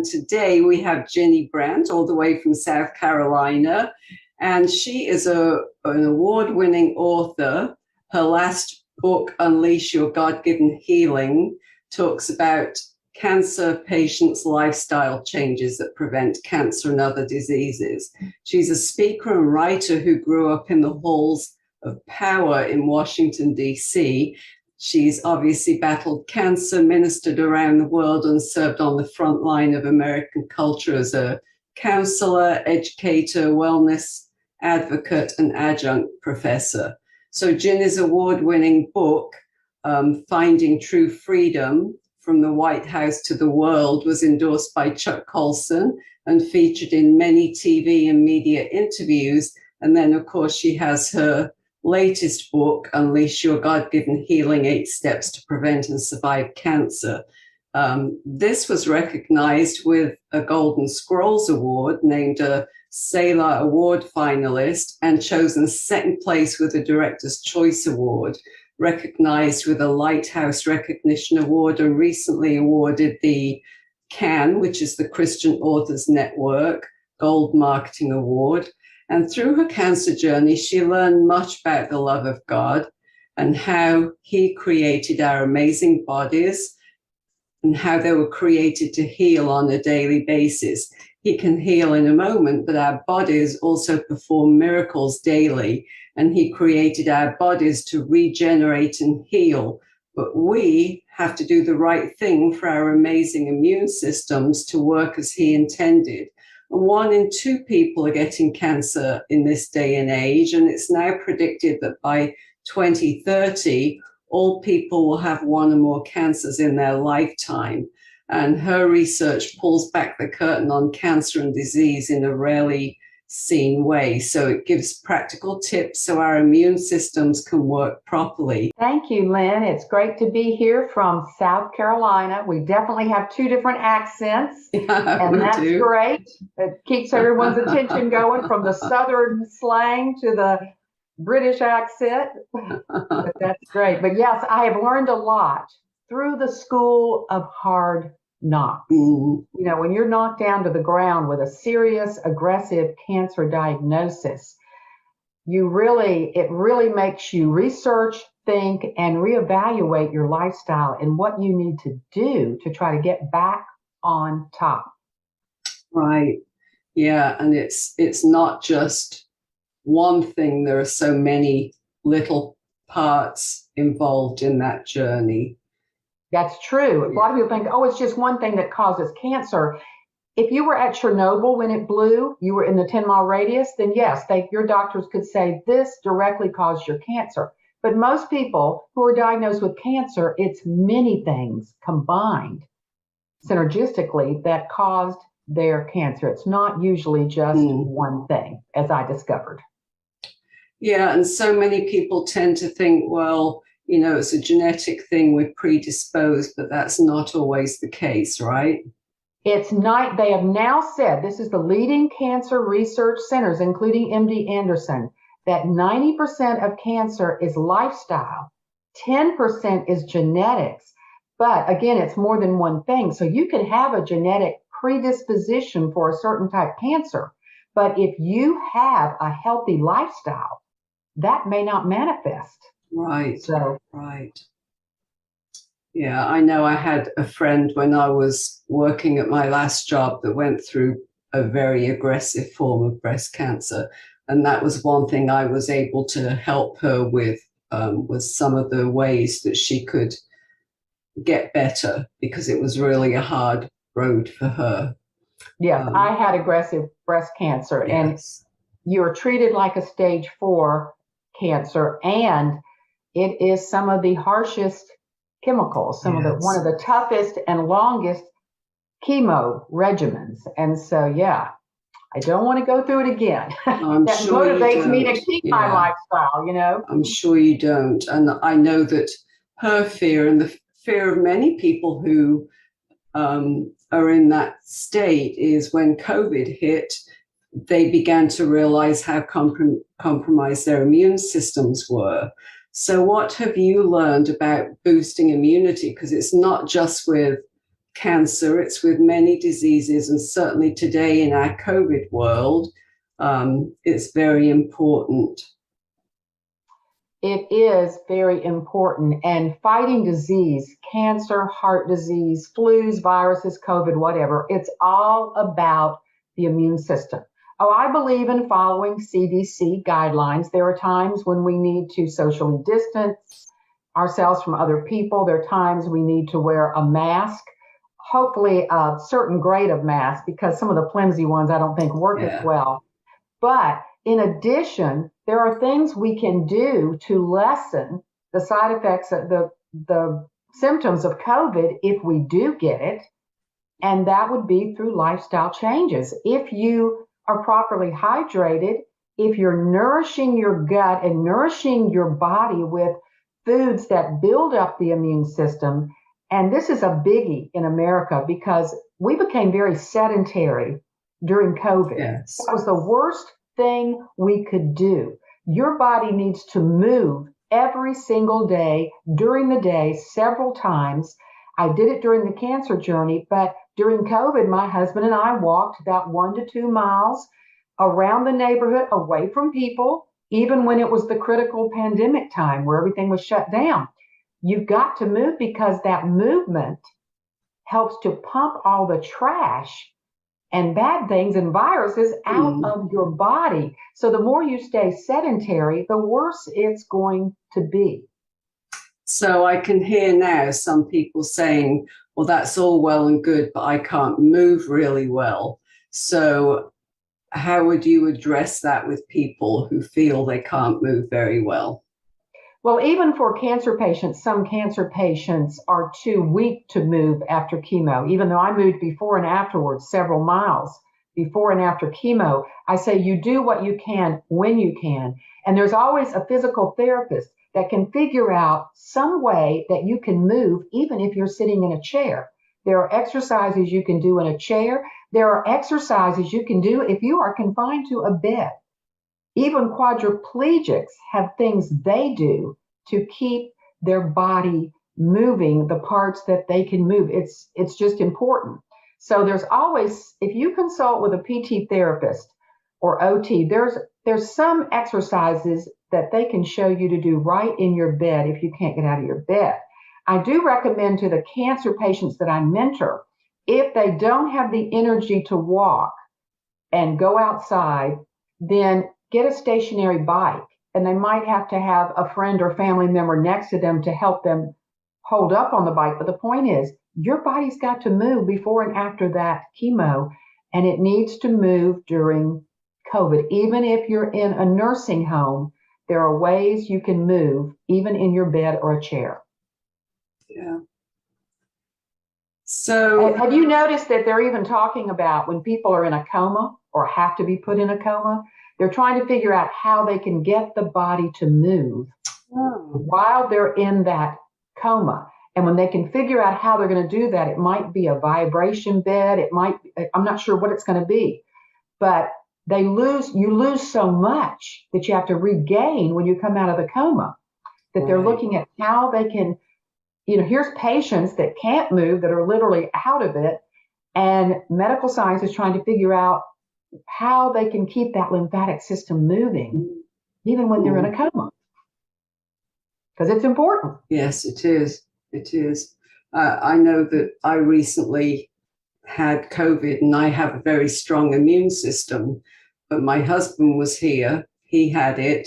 today we have Ginny Brant, all the way from South Carolina. And she is an award-winning author. Her last book, Unleash Your God-Given Healing, talks about cancer patients' lifestyle changes that prevent cancer and other diseases. She's a speaker and writer who grew up in the halls of power in Washington, D.C. She's obviously battled cancer, ministered around the world, and served on the front line of American culture as a counselor, educator, wellness advocate, and adjunct professor. So Ginny's award-winning book, Finding True Freedom, From the White House to the World, was endorsed by Chuck Colson and featured in many TV and media interviews. And then, of course, she has her latest book, Unleash Your God-Given Healing, 8 Steps to Prevent and Survive Cancer. This was recognized with a Golden Scrolls Award, named a Saylor Award finalist, and chosen second place with a Director's Choice Award, recognized with a Lighthouse Recognition Award, and recently awarded the CAN, which is the Christian Authors Network, Gold Marketing Award. And through her cancer journey, she learned much about the love of God and how He created our amazing bodies and how they were created to heal on a daily basis. He can heal in a moment, but our bodies also perform miracles daily. And He created our bodies to regenerate and heal. But we have to do the right thing for our amazing immune systems to work as He intended. 1 in 2 people are getting cancer in this day and age, and it's now predicted that by 2030, all people will have 1 or more cancers in their lifetime. And her research pulls back the curtain on cancer and disease in a rarely seen way. So it gives practical tips so our immune systems can work properly. Thank you, Lynn. It's great to be here from South Carolina. We definitely have 2 different accents, and that's great. It keeps everyone's attention going, from the Southern slang to the British accent. But that's great. But yes, I have learned a lot through the school of hard knocks. You know, when you're knocked down to the ground with a serious, aggressive cancer diagnosis, it really makes you research, think, and reevaluate your lifestyle and what you need to do to try to get back on top. Right. Yeah. And it's not just one thing. There are so many little parts involved in that journey. That's true. A lot of people think, oh, it's just one thing that causes cancer. If you were at Chernobyl when it blew, you were in the 10-mile radius, then yes, your doctors could say this directly caused your cancer. But most people who are diagnosed with cancer, it's many things combined synergistically that caused their cancer. It's not usually just one thing, as I discovered. Yeah, and so many people tend to think, well, you know, it's a genetic thing, we're predisposed, but that's not always the case, right? It's not. They have now said, this is the leading cancer research centers, including MD Anderson, that 90% of cancer is lifestyle, 10% is genetics. But again, it's more than one thing. So you can have a genetic predisposition for a certain type of cancer, but if you have a healthy lifestyle, that may not manifest. Right. Right. Yeah, I know I had a friend when I was working at my last job that went through a very aggressive form of breast cancer. And that was one thing I was able to help her with some of the ways that she could get better, because it was really a hard road for her. Yes, I had aggressive breast cancer, and you're treated like a stage 4 cancer, and it is some of the harshest chemicals, one of the toughest and longest chemo regimens. And so, yeah, I don't want to go through it again. That motivates me to keep my lifestyle, you know. I'm sure you don't. And I know that her fear, and the fear of many people who are in that state, is when COVID hit, they began to realize how compromised their immune systems were. So what have you learned about boosting immunity? Because it's not just with cancer, it's with many diseases, and certainly today in our COVID world, it's very important. It is very important. And fighting disease, cancer, heart disease, flus, viruses, COVID, whatever, it's all about the immune system. Oh, I believe in following CDC guidelines. There are times when we need to socially distance ourselves from other people. There are times we need to wear a mask, hopefully a certain grade of mask, because some of the flimsy ones I don't think work as well. But in addition, there are things we can do to lessen the side effects of the symptoms of COVID if we do get it. And that would be through lifestyle changes. If you are properly hydrated, if you're nourishing your gut and nourishing your body with foods that build up the immune system, and this is a biggie in America because we became very sedentary during COVID. Yes. That was the worst thing we could do. Your body needs to move every single day, during the day, several times. I did it during the cancer journey, but during COVID, my husband and I walked about 1 to 2 miles around the neighborhood, away from people, even when it was the critical pandemic time where everything was shut down. You've got to move because that movement helps to pump all the trash and bad things and viruses out of your body. So the more you stay sedentary, the worse it's going to be. So I can hear now some people saying, well, that's all well and good, but I can't move really well. So how would you address that with people who feel they can't move very well? Well, even for cancer patients, some cancer patients are too weak to move after chemo. Even though I moved before and afterwards, several miles before and after chemo, I say you do what you can when you can. And there's always a physical therapist that can figure out some way that you can move even if you're sitting in a chair. There are exercises you can do in a chair. There are exercises you can do if you are confined to a bed. Even quadriplegics have things they do to keep their body moving, the parts that they can move. It's just important. So there's always, if you consult with a PT therapist or OT, there's some exercises that they can show you to do right in your bed if you can't get out of your bed. I do recommend to the cancer patients that I mentor, if they don't have the energy to walk and go outside, then get a stationary bike, and they might have to have a friend or family member next to them to help them hold up on the bike. But the point is, your body's got to move before and after that chemo, and it needs to move during COVID. Even if you're in a nursing home, there are ways you can move, even in your bed or a chair. Yeah. So have you noticed that they're even talking about when people are in a coma or have to be put in a coma, they're trying to figure out how they can get the body to move while they're in that coma. And when they can figure out how they're going to do that, it might be a vibration bed. It might, I'm not sure what it's going to be, but you lose so much that you have to regain when you come out of the coma, that they're looking at how they can, here's patients that can't move, that are literally out of it. And medical science is trying to figure out how they can keep that lymphatic system moving, even when they're in a coma. Because it's important. Yes, it is. It is. I know that I recently had COVID and I have a very strong immune system, but my husband was here. He had it.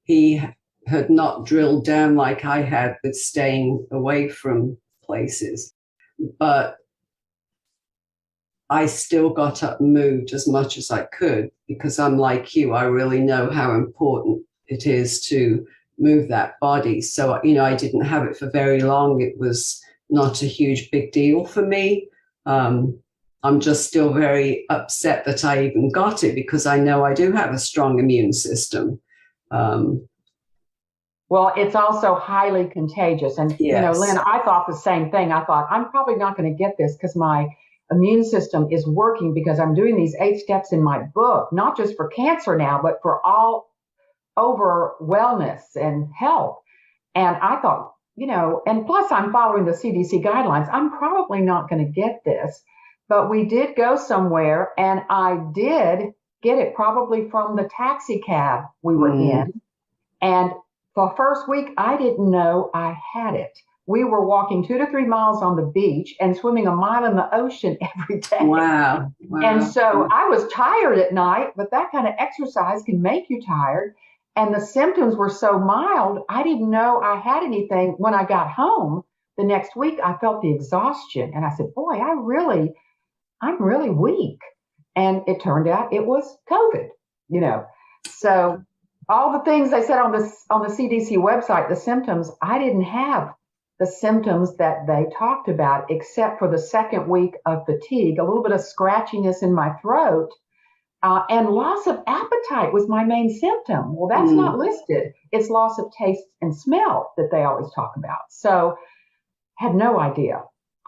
He had not drilled down like I had with staying away from places. But I still got up and moved as much as I could because I'm like you. I really know how important it is to move that body. So, I didn't have it for very long. It was not a huge big deal for me. I'm just still very upset that I even got it because I know I do have a strong immune system. Well, it's also highly contagious. And, Lynn, I thought the same thing. I thought, I'm probably not going to get this because my immune system is working because I'm doing these 8 steps in my book, not just for cancer now, but for all over wellness and health. And I thought, and plus I'm following the CDC guidelines. I'm probably not going to get this, but we did go somewhere and I did get it probably from the taxi cab we were in. And the first week, I didn't know I had it. We were walking 2 to 3 miles on the beach and swimming a mile in the ocean every day. Wow. And so I was tired at night, but that kind of exercise can make you tired. And the symptoms were so mild, I didn't know I had anything. When I got home the next week, I felt the exhaustion. And I said, boy, I'm really weak. And it turned out it was COVID, So all the things they said on the CDC website, the symptoms, I didn't have the symptoms that they talked about, except for the second week of fatigue, a little bit of scratchiness in my throat, and loss of appetite was my main symptom. Well, that's not listed. It's loss of taste and smell that they always talk about. So had no idea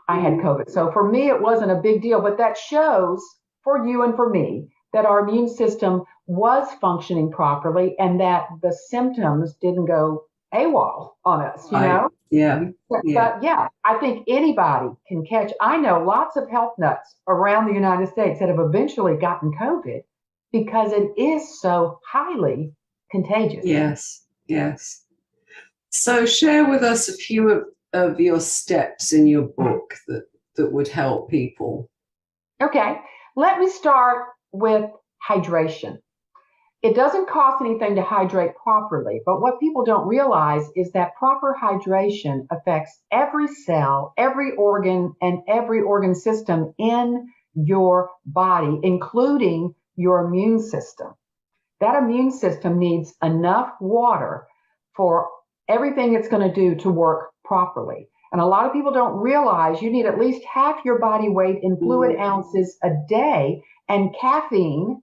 I had COVID. So for me, it wasn't a big deal, but that shows for you and for me that our immune system was functioning properly and that the symptoms didn't go AWOL on us, Yeah. But yeah, I think anybody can catch. I know lots of health nuts around the United States that have eventually gotten COVID because it is so highly contagious. Yes. So share with us a few of your steps in your book that would help people. Okay, let me start with hydration. It doesn't cost anything to hydrate properly, but what people don't realize is that proper hydration affects every cell, every organ, and every organ system in your body, including your immune system. That immune system needs enough water for everything it's going to do to work properly. And a lot of people don't realize you need at least half your body weight in fluid ounces a day, and caffeine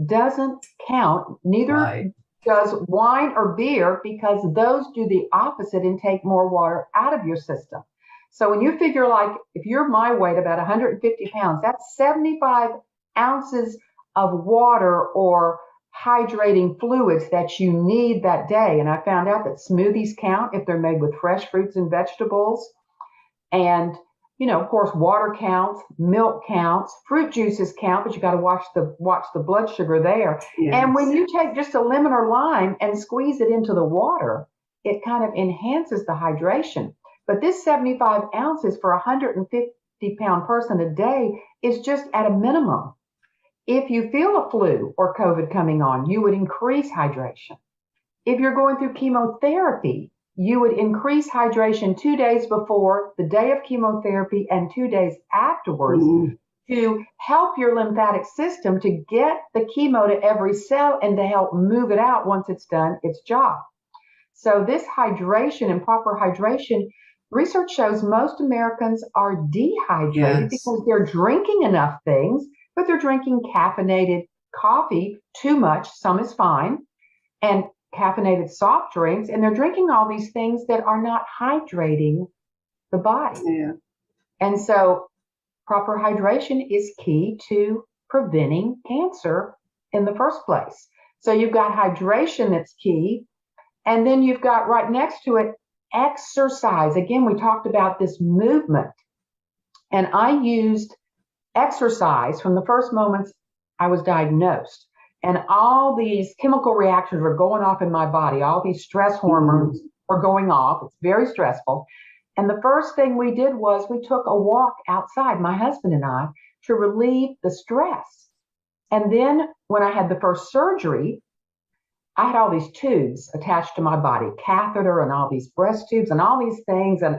doesn't count, neither does wine or beer, because those do the opposite and take more water out of your system. So when you figure, like, if you're my weight, about 150 pounds, that's 75 ounces of water or hydrating fluids that you need that day. And I found out that smoothies count if they're made with fresh fruits and vegetables. And of course, water counts, milk counts, fruit juices count, but you got to watch the blood sugar there. Yes. And when you take just a lemon or lime and squeeze it into the water, it kind of enhances the hydration. But this 75 ounces for a 150-pound person a day is just at a minimum. If you feel a flu or COVID coming on, you would increase hydration. If you're going through chemotherapy, you would increase hydration 2 days before the day of chemotherapy and 2 days afterwards to help your lymphatic system to get the chemo to every cell and to help move it out once it's done its job. So this hydration and proper hydration, research shows most Americans are dehydrated because they're drinking enough things, but they're drinking caffeinated coffee too much, some is fine, and caffeinated soft drinks, and they're drinking all these things that are not hydrating the body. And so proper hydration is key to preventing cancer in the first place. So you've got hydration that's key, and then you've got right next to it exercise. Again, we talked about this movement, and I used exercise from the first moments I was diagnosed. And all these chemical reactions were going off in my body. All these stress hormones were going off. It's very stressful. And the first thing we did was we took a walk outside, my husband and I, to relieve the stress. And then when I had the first surgery, I had all these tubes attached to my body, catheter and all these breast tubes and all these things. And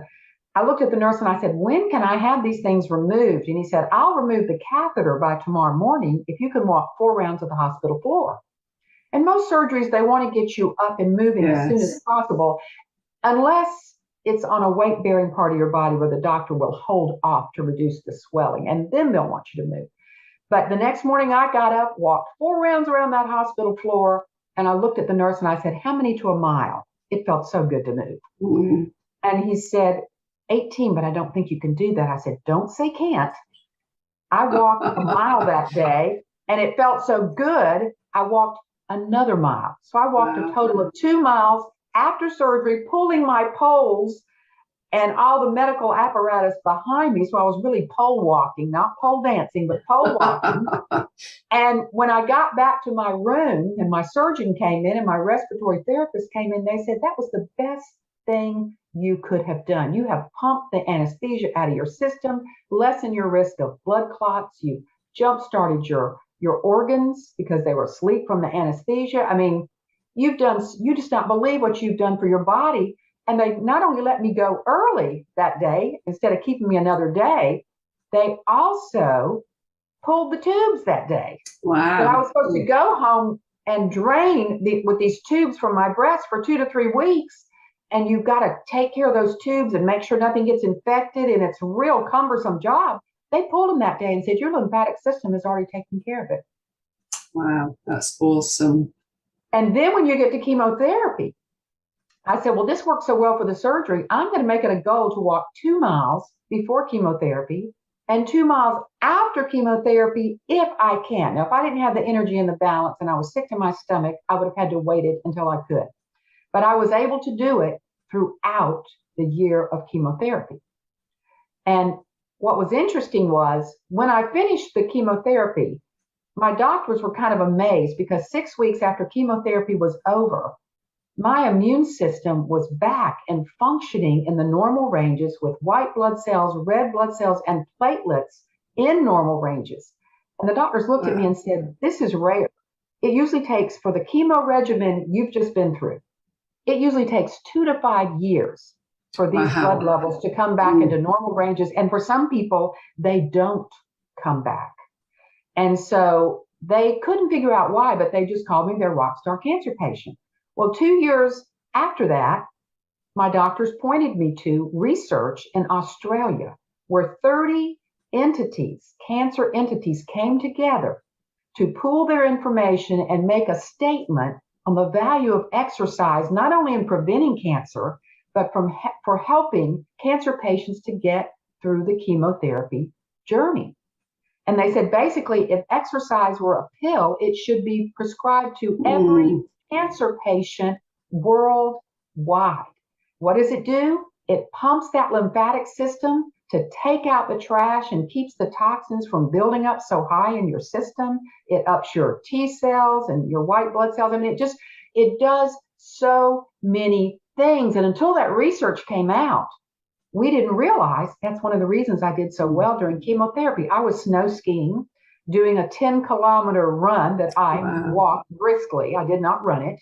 I looked at the nurse and I said, when can I have these things removed? And he said, I'll remove the catheter by tomorrow morning if you can walk 4 rounds of the hospital floor. And most surgeries, they want to get you up and moving as soon as possible, unless it's on a weight-bearing part of your body where the doctor will hold off to reduce the swelling, and then they'll want you to move. But the next morning I got up, walked 4 rounds around that hospital floor, and I looked at the nurse and I said, how many to a mile? It felt so good to move. And he said, 18, but I don't think you can do that. I said, don't say can't. I walked a mile that day and it felt so good. I walked another mile. So I walked a total of 2 miles after surgery, pulling my poles and all the medical apparatus behind me. So I was really pole walking, not pole dancing, but pole walking. And when I got back to my room and my surgeon came in and my respiratory therapist came in, they said, that was the best thing you could have done. You have pumped the anesthesia out of your system, lessened your risk of blood clots. You jump-started your organs because they were asleep from the anesthesia. I mean, you just not believe what you've done for your body. And they not only let me go early that day, instead of keeping me another day, they also pulled the tubes that day. Wow. But I was supposed to go home and drain with these tubes from my breast for 2 to 3 weeks. And you've got to take care of those tubes and make sure nothing gets infected. And it's a real cumbersome job. They pulled them that day and said, your lymphatic system is already taking care of it. Wow, that's awesome. And then when you get to chemotherapy, I said, well, this works so well for the surgery. I'm going to make it a goal to walk 2 miles before chemotherapy and 2 miles after chemotherapy if I can. Now, if I didn't have the energy and the balance and I was sick to my stomach, I would have had to wait it until I could. But I was able to do it throughout the year of chemotherapy. And what was interesting was when I finished the chemotherapy, my doctors were kind of amazed because 6 weeks after chemotherapy was over, my immune system was back and functioning in the normal ranges with white blood cells, red blood cells, and platelets in normal ranges. And the doctors looked at me and said, this is rare. It usually takes, for the chemo regimen you've just been through, it usually takes 2 to 5 years for these blood levels to come back into normal ranges. And for some people, they don't come back. And so they couldn't figure out why, but they just called me their rock star cancer patient. Well, 2 years after that, my doctors pointed me to research in Australia where 30 entities, cancer entities, came together to pool their information and make a statement on the value of exercise, not only in preventing cancer, but for helping cancer patients to get through the chemotherapy journey. And they said, basically, if exercise were a pill, it should be prescribed to every cancer patient worldwide. What does it do? It pumps that lymphatic system to take out the trash and keeps the toxins from building up so high in your system. It ups your T cells and your white blood cells. I mean, it does so many things. And until that research came out, we didn't realize that's one of the reasons I did so well during chemotherapy. I was snow skiing, doing a 10-kilometer run that I walked briskly. I did not run it.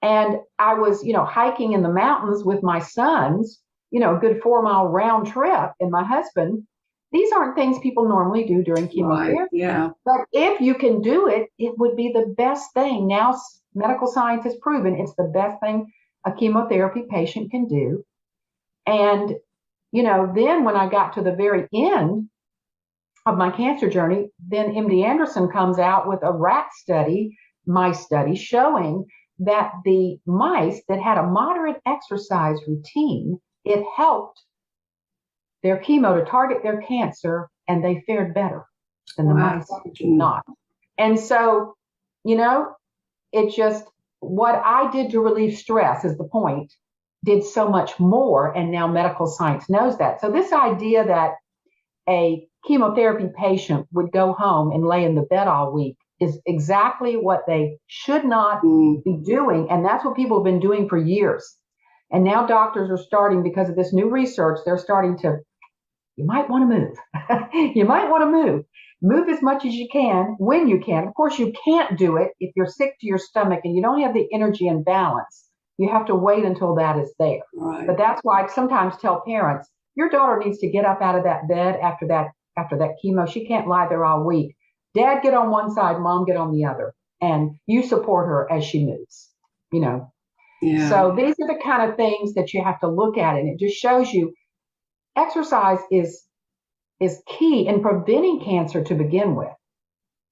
And I was, hiking in the mountains with my sons, a good 4-mile round trip. And my husband, these aren't things people normally do during chemotherapy. Right, yeah. But if you can do it, it would be the best thing. Now, medical science has proven it's the best thing a chemotherapy patient can do. And then when I got to the very end of my cancer journey, then MD Anderson comes out with a rat study, mice study, showing that the mice that had a moderate exercise routine, it helped their chemo to target their cancer, and they fared better than the mice who did not. And so, it just, what I did to relieve stress is the point, did so much more, and now medical science knows that. So this idea that a chemotherapy patient would go home and lay in the bed all week is exactly what they should not be doing, and that's what people have been doing for years. And now doctors are starting, because of this new research, they're starting to, you might want to move. You might want to move. Move as much as you can when you can. Of course, you can't do it if you're sick to your stomach and you don't have the energy and balance. You have to wait until that is there. Right. But that's why I sometimes tell parents, your daughter needs to get up out of that bed after that chemo. She can't lie there all week. Dad, get on one side, mom, get on the other. And you support her as she moves, Yeah. So these are the kind of things that you have to look at. And it just shows you exercise is key in preventing cancer to begin with.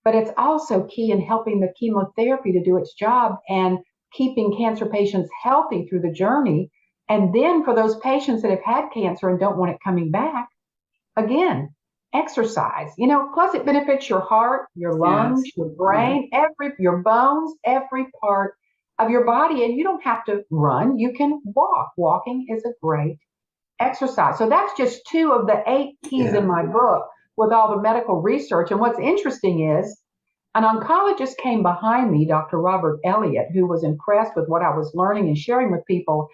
But it's also key in helping the chemotherapy to do its job and keeping cancer patients healthy through the journey. And then for those patients that have had cancer and don't want it coming back, again, exercise, plus it benefits your heart, your lungs, your brain, your bones, every part of your body. And you don't have to run, you can walk. Walking is a great exercise. So that's just 2 of the 8 keys in my book with all the medical research. And what's interesting is an oncologist came behind me, Dr. Robert Elliott, who was impressed with what I was learning and sharing with people.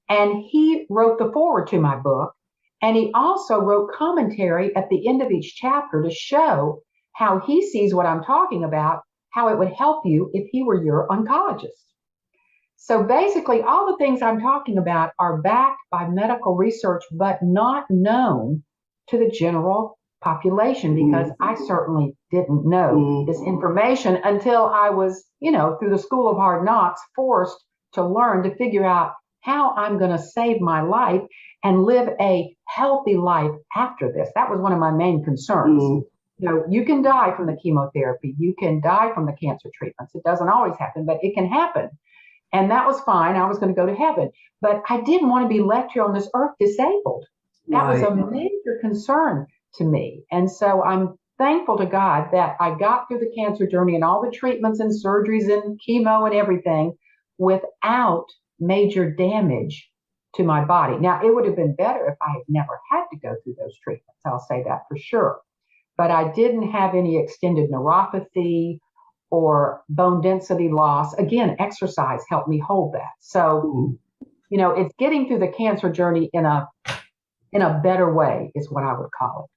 And he wrote the foreword to my book. And he also wrote commentary at the end of each chapter to show how he sees what I'm talking about, how it would help you if he were your oncologist. So basically, all the things I'm talking about are backed by medical research, but not known to the general population, because I certainly didn't know this information until I was, through the school of hard knocks, forced to learn to figure out how I'm going to save my life and live a healthy life after this. That was one of my main concerns. You can die from the chemotherapy. You can die from the cancer treatments. It doesn't always happen, but it can happen. And that was fine. I was going to go to heaven. But I didn't want to be left here on this earth disabled. That was a major concern to me. And so I'm thankful to God that I got through the cancer journey and all the treatments and surgeries and chemo and everything without major damage to my body. Now, it would have been better if I had never had to go through those treatments. I'll say that for sure. But I didn't have any extended neuropathy or bone density loss. Again, exercise helped me hold that. So, it's getting through the cancer journey in a better way is what I would call it.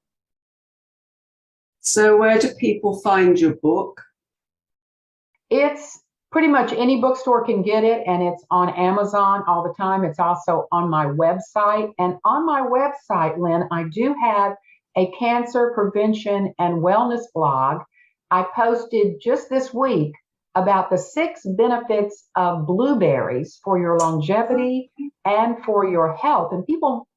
So where do people find your book? It's pretty much any bookstore can get it, and it's on Amazon all the time. It's also on my website. And on my website, Lynn, I do have a cancer prevention and wellness blog. I posted just this week about the 6 benefits of blueberries for your longevity and for your health. And people,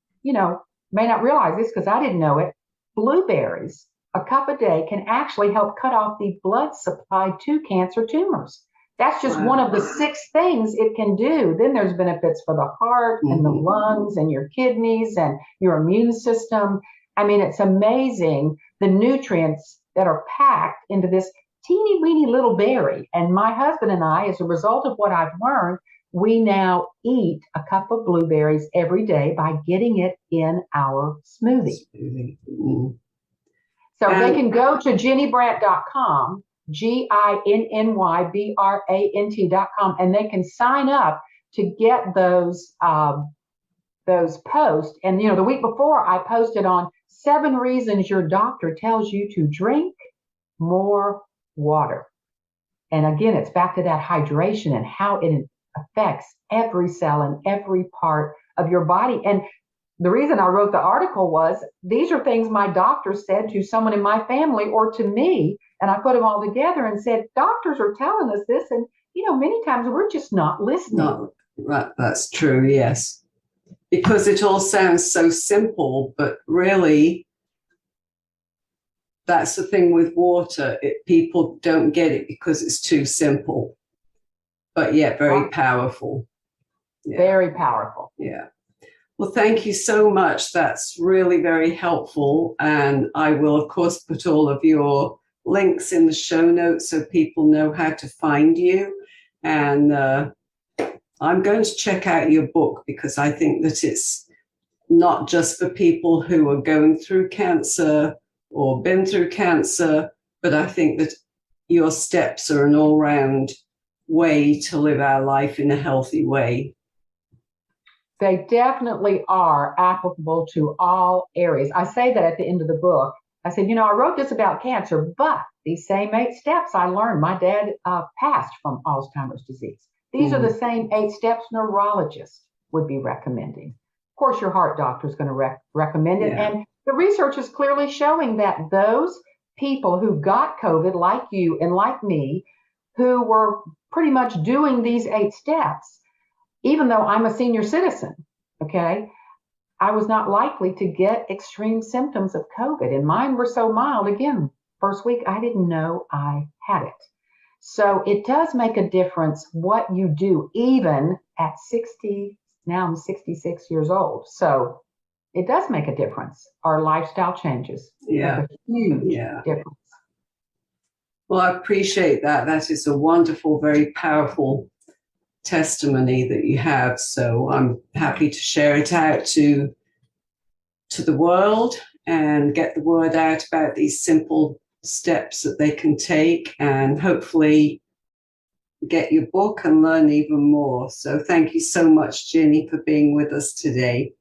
may not realize this because I didn't know it. Blueberries, a cup a day, can actually help cut off the blood supply to cancer tumors. That's just one of the 6 things it can do. Then there's benefits for the heart and the lungs and your kidneys and your immune system. I mean, it's amazing the nutrients that are packed into this teeny weeny little berry. And my husband and I, as a result of what I've learned, we now eat a cup of blueberries every day by getting it in our smoothie. So they can go to GinnyBrant.com, GINNYBRANT.com, and they can sign up to get those posts. And, the week before I posted on 7 reasons your doctor tells you to drink more water. And again, it's back to that hydration and how it affects every cell and every part of your body. And the reason I wrote the article was these are things my doctor said to someone in my family or to me. And I put them all together and said, doctors are telling us this. And, many times we're just not listening. No, right, that's true, yes. Because it all sounds so simple, but really, that's the thing with water. People don't get it because it's too simple, but yet very powerful. Yeah. Very powerful. Yeah. Well, thank you so much. That's really very helpful. And I will, of course, put all of your links in the show notes so people know how to find you. And I'm going to check out your book because I think that it's not just for people who are going through cancer or been through cancer, but I think that your steps are an all-round way to live our life in a healthy way. They definitely are applicable to all areas. I say that at the end of the book. I said, I wrote this about cancer, but these same 8 steps I learned. My dad passed from Alzheimer's disease. These are the same 8 steps neurologists would be recommending. Of course, your heart doctor is going to recommend it. Yeah. And the research is clearly showing that those people who got COVID, like you and like me, who were pretty much doing these 8 steps, even though I'm a senior citizen, okay, I was not likely to get extreme symptoms of COVID. And mine were so mild. Again, first week, I didn't know I had it. So it does make a difference what you do, even at 60. Now I'm 66 years old. So it does make a difference. Our lifestyle changes. Yeah. Make a huge difference. Well, I appreciate that. That is a wonderful, very powerful testimony that you have. So I'm happy to share it out to to the world and get the word out about these simple steps that they can take, and hopefully get your book and learn even more. So thank you so much, Ginny, for being with us today.